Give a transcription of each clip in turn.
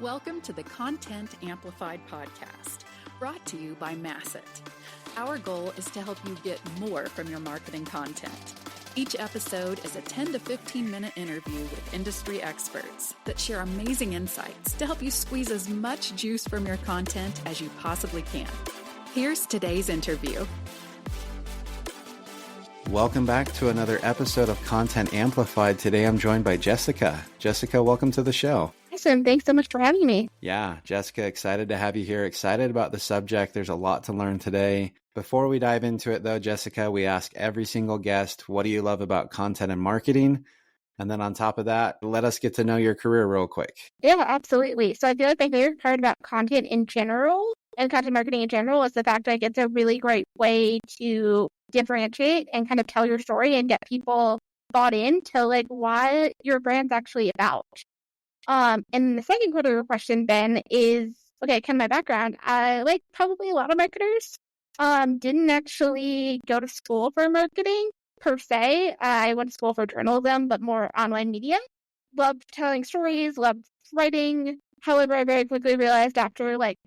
Welcome to the Content Amplified podcast, brought to you by Masset. Our goal is to help you get more from your marketing content. Each episode is a 10 to 15 minute interview with industry experts that share amazing insights to help you squeeze as much juice from your content as you possibly can. Here's today's interview. Welcome back to another episode of Content Amplified. Today I'm joined by Jessica. Jessica, welcome to the show. Awesome. Thanks so much for having me. Yeah, Jessica, excited to have you here. Excited about the subject. There's a lot to learn today. Before we dive into it though, Jessica, we ask every single guest, what do you love about content and marketing? And then on top of that, let us get to know your career real quick. Yeah, absolutely. So I feel like my favorite part about content in general and content marketing in general is the fact that it's a really great way to differentiate and kind of tell your story and get people bought into like what your brand's actually about. And the second part of your question, Ben, is, okay, kind of my background. I, like probably a lot of marketers, didn't actually go to school for marketing per se. I went to school for journalism, but more online media. Loved telling stories, loved writing. However, I very quickly realized after like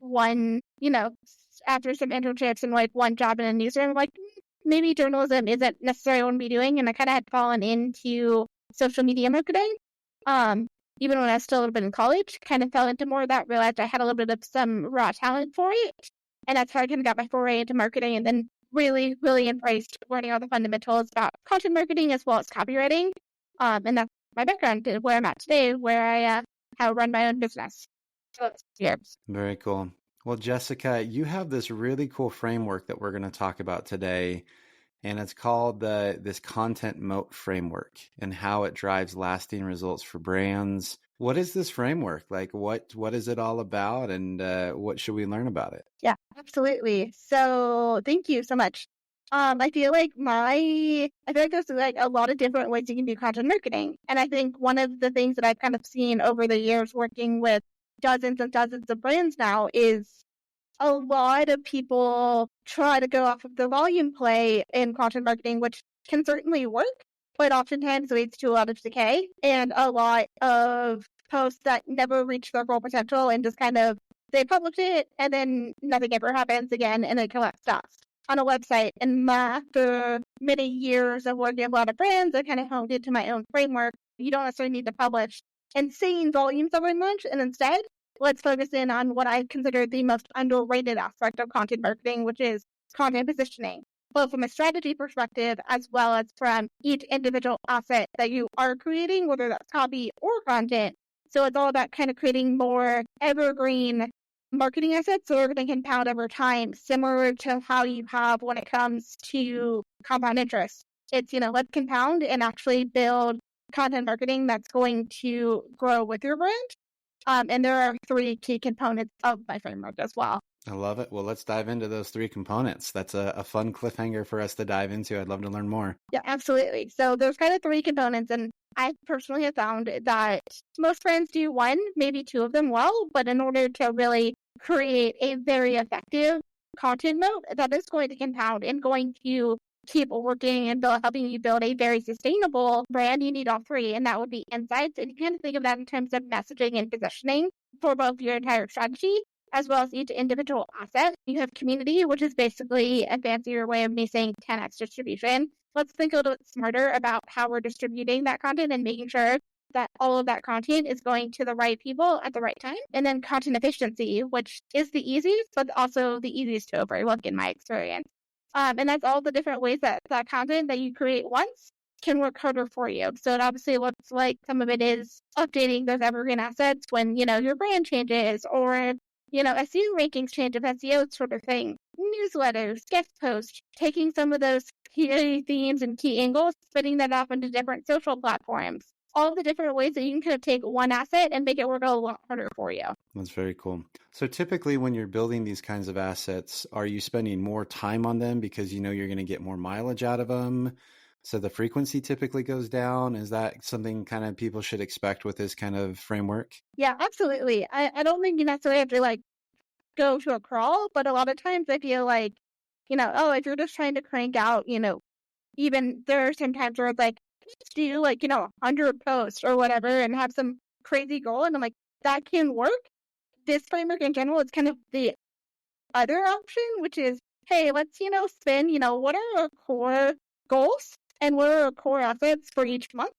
after some internships and like one job in a newsroom, like maybe journalism isn't necessarily what I'm be doing. And I kind of had fallen into social media marketing. Even when I was still a little bit in college, kind of fell into more of that, realized I had a little bit of some raw talent for it. And that's how I kind of got my foray into marketing and then really, really embraced learning all the fundamentals about content marketing as well as copywriting. And that's my background, where I'm at today, where I run my own business. So it's years. Very cool. Well, Jessica, you have this really cool framework that we're going to talk about today. And it's called this Content Moat Framework and how it drives lasting results for brands. What is this framework? Like, what is it all about, and what should we learn about it? Yeah, absolutely. So thank you so much. I feel like there's like a lot of different ways you can do content marketing. And I think one of the things that I've kind of seen over the years working with dozens and dozens of brands now is a lot of people try to go off of the volume play in content marketing, which can certainly work, but oftentimes leads to a lot of decay and a lot of posts that never reach their full potential and just kind of, they publish it and then nothing ever happens again and it collects dust on a website. And after many years of working with a lot of brands, I kind of honed into my own framework. You don't necessarily need to publish insane volumes every month, and instead, let's focus in on what I consider the most underrated aspect of content marketing, which is content positioning, both from a strategy perspective as well as from each individual asset that you are creating, whether that's copy or content. So it's all about kind of creating more evergreen marketing assets so everything can compound over time, similar to how you have when it comes to compound interest. It's, let's compound and actually build content marketing that's going to grow with your brand. And there are three key components of my framework as well. I love it. Well, let's dive into those three components. That's a fun cliffhanger for us to dive into. I'd love to learn more. Yeah, absolutely. So there's kind of three components, and I personally have found that most brands do one, maybe two of them well, but in order to really create a very effective content moat that is going to compound and going to keep working and helping you build a very sustainable brand, you need all three, and that would be insights. And you kind of think of that in terms of messaging and positioning for both your entire strategy as well as each individual asset. You have community, which is basically a fancier way of me saying 10x distribution. Let's think a little bit smarter about how we're distributing that content and making sure that all of that content is going to the right people at the right time. And then content efficiency, which is the easiest, but also the easiest to overlook in my experience. And that's all the different ways that content that you create once can work harder for you. So it obviously looks like some of it is updating those evergreen assets when, your brand changes or, SEO rankings change, if SEO sort of thing. Newsletters, guest posts, taking some of those key themes and key angles, splitting that off into different social platforms. All the different ways that you can kind of take one asset and make it work a lot harder for you. That's very cool. So typically when you're building these kinds of assets, are you spending more time on them because you're going to get more mileage out of them? So the frequency typically goes down. Is that something kind of people should expect with this kind of framework? Yeah, absolutely. I don't think you necessarily have to go to a crawl, but a lot of times I feel like, if you're just trying to crank out, even there are some times where it's like, do 100 posts or whatever and have some crazy goal. And I'm like, that can work. this framework in general is kind of the other option, which is, hey, let's, spend, what are our core goals and what are our core assets for each month?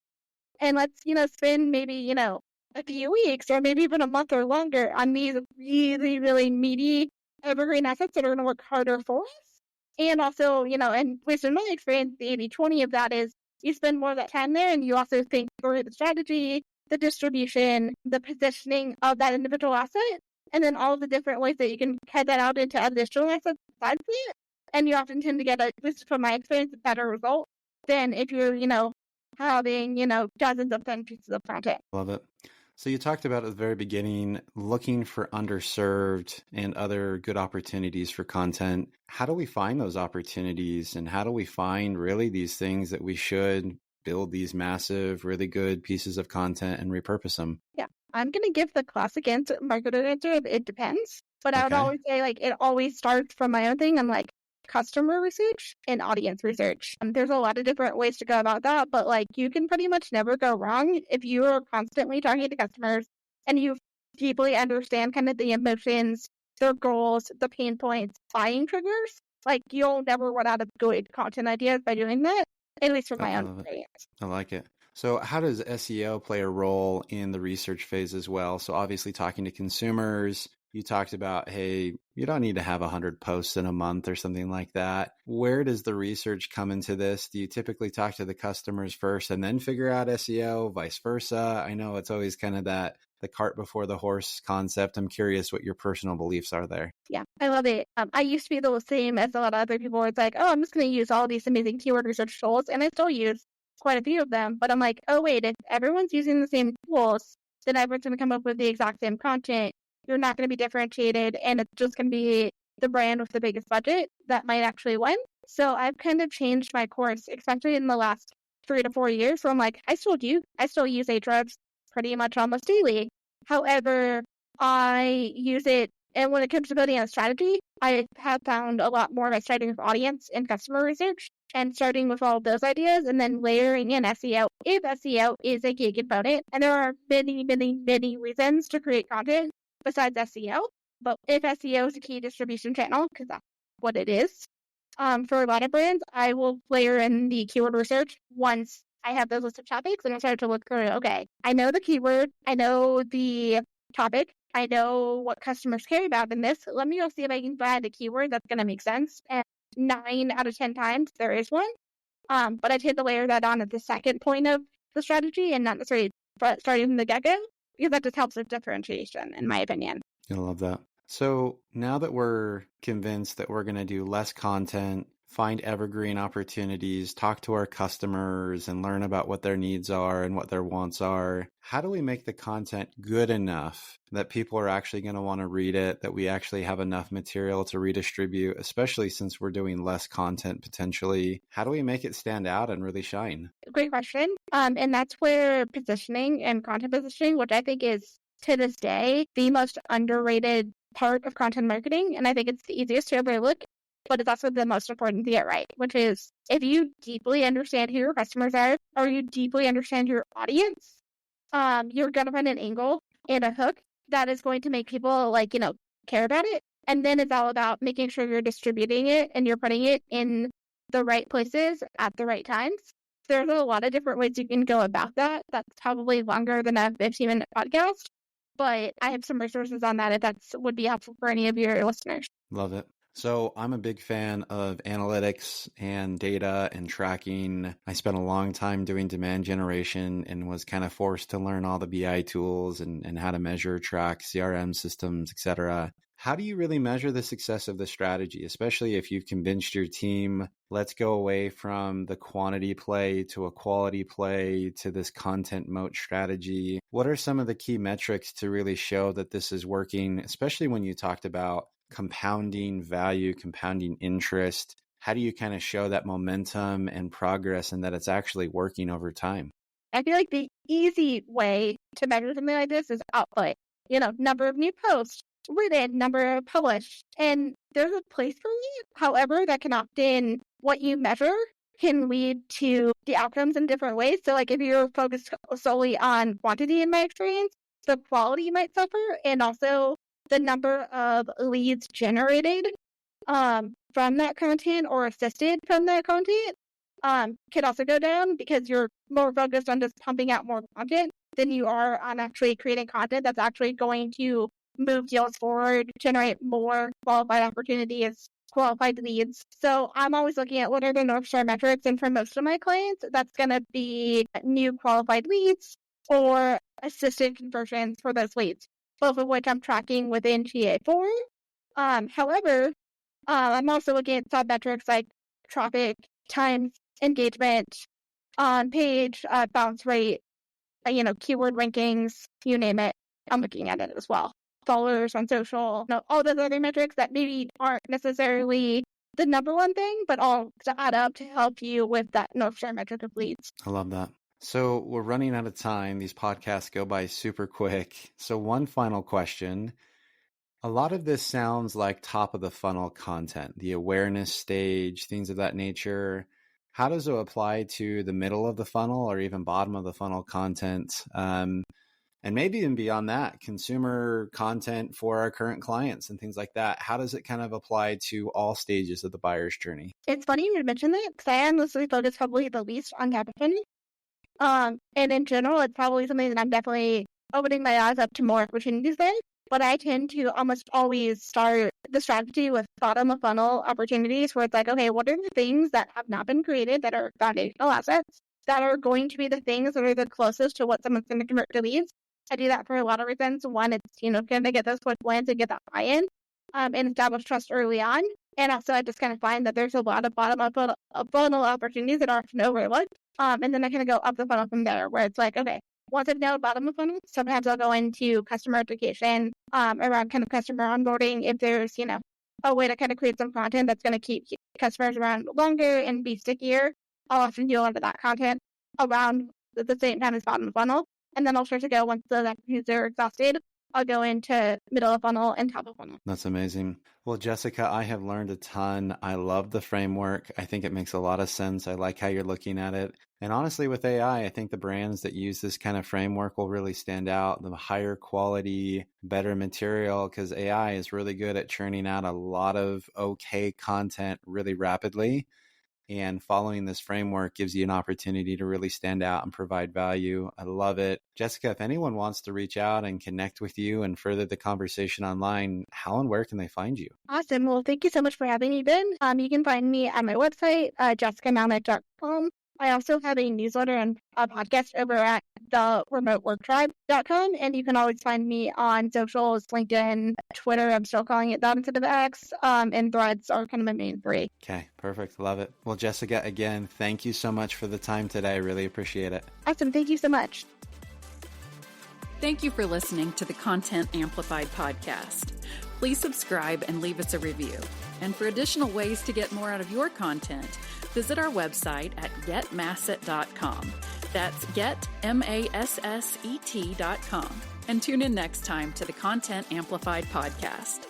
And let's, spend maybe, a few weeks or maybe even a month or longer on these really, really meaty evergreen assets that are going to work harder for us. And also, and based on my experience, the 80-20 of that is you spend more of that time there and you also think through the strategy, the distribution, the positioning of that individual asset, and then all the different ways that you can head that out into additional assets besides it. And you often tend to get, at least from my experience, a better result than if you're, having, dozens of thin pieces of content. Love it. So you talked about at the very beginning, looking for underserved and other good opportunities for content. How do we find those opportunities, and how do we find really these things that we should build these massive, really good pieces of content and repurpose them? Yeah, I'm going to give the classic answer, marketer answer of it depends. But I would always say, it always starts from my own thing. I'm like, customer research and audience research. There's a lot of different ways to go about that, but you can pretty much never go wrong if you are constantly talking to customers and you deeply understand kind of the emotions, their goals, the pain points, buying triggers. You'll never run out of good content ideas by doing that, at least from my own experience. I like it. So how does SEO play a role in the research phase as well? So obviously talking to consumers, you talked about, hey, you don't need to have 100 posts in a month or something like that. Where does the research come into this? Do you typically talk to the customers first and then figure out SEO, vice versa? I know it's always kind of that the cart before the horse concept. I'm curious what your personal beliefs are there. Yeah, I love it. I used to be the same as a lot of other people where it's like, oh, I'm just going to use all these amazing keyword research tools. And I still use quite a few of them. But I'm like, oh, wait, if everyone's using the same tools, then everyone's going to come up with the exact same content. You're not going to be differentiated, and it's just going to be the brand with the biggest budget that might actually win. So I've kind of changed my course, especially in the last 3 to 4 years. So I'm like, I still use Ahrefs pretty much almost daily. However, I use it, and when it comes to building a strategy, I have found a lot more by starting with audience and customer research and starting with all of those ideas and then layering in SEO if SEO is a key component. And there are many, many, many reasons to create content besides SEO. But if SEO is a key distribution channel, because that's what it is, for a lot of brands, I will layer in the keyword research once I have those list of topics and I start to look through, okay, I know the keyword, I know the topic, I know what customers care about in this. Let me go see if I can find a keyword that's going to make sense. And 9 out of 10 times there is one. But I tend to layer that on at the second point of the strategy and not necessarily starting from the get-go, because that just helps with differentiation, in my opinion. I love that. So now that we're convinced that we're going to do less content, find evergreen opportunities, talk to our customers, and learn about what their needs are and what their wants are, how do we make the content good enough that people are actually going to want to read it, that we actually have enough material to redistribute, especially since we're doing less content potentially? How do we make it stand out and really shine? Great question. And that's where positioning and content positioning, which I think is, to this day, the most underrated part of content marketing. And I think it's the easiest to overlook, but it's also the most important to get right, which is if you deeply understand who your customers are, or you deeply understand your audience, you're going to find an angle and a hook that is going to make people care about it. And then it's all about making sure you're distributing it and you're putting it in the right places at the right times. There's a lot of different ways you can go about that. That's probably longer than a 15-minute podcast, but I have some resources on that if that would be helpful for any of your listeners. Love it. So I'm a big fan of analytics and data and tracking. I spent a long time doing demand generation and was kind of forced to learn all the BI tools and how to measure, track CRM systems, etc. How do you really measure the success of the strategy, especially if you've convinced your team, let's go away from the quantity play to a quality play to this content moat strategy? What are some of the key metrics to really show that this is working, especially when you talked about compounding value, compounding interest? How do you kind of show that momentum and progress and that it's actually working over time? I feel like the easy way to measure something like this is output. Number of new posts, written, number published. And there's a place for it. However, that can often, what you measure can lead to the outcomes in different ways. So if you're focused solely on quantity, in my experience, the quality might suffer. And also the number of leads generated from that content or assisted from that content could also go down because you're more focused on just pumping out more content than you are on actually creating content that's actually going to move deals forward, generate more qualified opportunities, qualified leads. So I'm always looking at what are the North Star metrics, and for most of my clients, that's going to be new qualified leads or assisted conversions for those leads, both of which I'm tracking within GA4. However, I'm also looking at sub-metrics like traffic, times, engagement, on page, bounce rate, keyword rankings, you name it. I'm looking at it as well. Followers on social, all those other metrics that maybe aren't necessarily the number one thing, but all to add up to help you with that North Star metric of leads. I love that. So we're running out of time. These podcasts go by super quick. So one final question. A lot of this sounds like top of the funnel content, the awareness stage, things of that nature. How does it apply to the middle of the funnel or even bottom of the funnel content? And maybe even beyond that, consumer content for our current clients and things like that. How does it kind of apply to all stages of the buyer's journey? It's funny you mentioned that because I honestly focus probably the least on top of funnel. And in general, it's probably something that I'm definitely opening my eyes up to more opportunities there. But I tend to almost always start the strategy with bottom of funnel opportunities where it's like, okay, what are the things that have not been created that are foundational assets that are going to be the things that are the closest to what someone's going to convert to leads? I do that for a lot of reasons. One, it's, going to get those quick wins and get that buy-in and establish trust early on. And also, I just kind of find that there's a lot of bottom of funnel opportunities that are often overlooked. And then I kind of go up the funnel from there where it's like, okay, once I've nailed bottom of funnel, sometimes I'll go into customer education around kind of customer onboarding. If there's, a way to kind of create some content that's going to keep customers around longer and be stickier, I'll often do a lot of that content around the same time as bottom of funnel. And then I'll start to go, once those activities are exhausted, I'll go into middle of funnel and top of funnel. That's amazing. Well, Jessica, I have learned a ton. I love the framework. I think it makes a lot of sense. I like how you're looking at it. And honestly, with AI, I think the brands that use this kind of framework will really stand out. The higher quality, better material, because AI is really good at churning out a lot of okay content really rapidly. And following this framework gives you an opportunity to really stand out and provide value. I love it. Jessica, if anyone wants to reach out and connect with you and further the conversation online, how and where can they find you? Awesome. Well, thank you so much for having me, Ben. You can find me at my website, jessicamalnick.com. I also have a newsletter and a podcast over at theremoteworktribe.com. And you can always find me on socials, LinkedIn, Twitter. I'm still calling it that instead of X. And Threads are kind of my main three. Okay, perfect. Love it. Well, Jessica, again, thank you so much for the time today. I really appreciate it. Awesome. Thank you so much. Thank you for listening to the Content Amplified podcast. Please subscribe and leave us a review. And for additional ways to get more out of your content, visit our website at getmasset.com. That's getmasset.com. And tune in next time to the Content Amplified podcast.